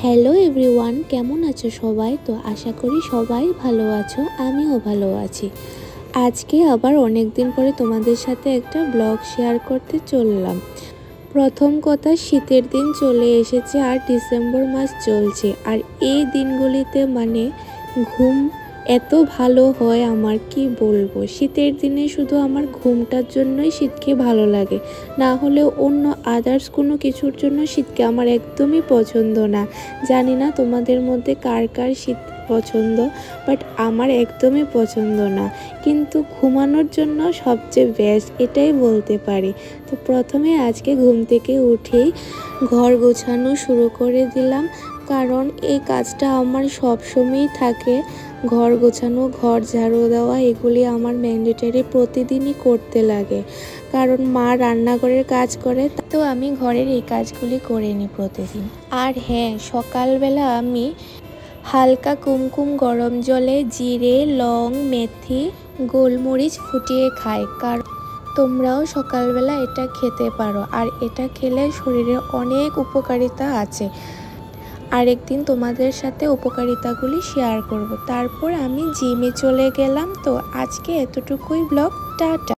Hello everyone, কেমন আছো সবাই? তো আশা করি সবাই ভালো আছো, আমিও ভালো আছি। আজকে আবার অনেক দিন পরে তোমাদের সাথে একটা ব্লগ শেয়ার করতে চললাম। প্রথম কথা, শীতের দিন চলে এসেছে আর ডিসেম্বর মাস চলছে, আর এই দিনগুলিতে ঘুম এত ভালো হয়, আমার কি বলবো। শীতের দিনে শুধু আমার ঘুমটার জন্যই শীতকে ভালো লাগে, না হলে অন্য আদার্স কোনো কিছুর জন্য শীতকে আমার একদমই পছন্দ না। জানি না তোমাদের মধ্যে কার কার শীত পছন্দ, বাট আমার একদমই পছন্দ না। কিন্তু ঘুমানোর জন্য সবচেয়ে বেস্ট, এটাই বলতে পারি। তো প্রথমে আজকে ঘুম থেকে উঠেই ঘর গোছানো শুরু করে দিলাম, কারণ এই কাজটা আমার সবসময়ই থাকে। ঘর গোছানো, ঘর ঝাড়ু দেওয়া, এগুলি আমার ম্যান্ডেটরি, প্রতিদিনই করতে লাগে। কারণ মা রান্নাঘরের কাজ করে, তো আমি ঘরের এই কাজগুলি করে নিই প্রতিদিন। আর হ্যাঁ, সকালবেলা আমি হালকা কুমকুম গরম জলে জিরে, লং, মেথি, গোলমরিচ ফুটিয়ে খাই। কারণ তোমরাও সকালবেলা এটা খেতে পারো, আর এটা খেলে শরীরে অনেক উপকারিতা আছে। আরেকদিন তোমাদের সাথে উপকারিতাগুলি শেয়ার করব। তারপর আমি জিমে চলে গেলাম। তো আজকে এতটুকুই ব্লগ, টাটা।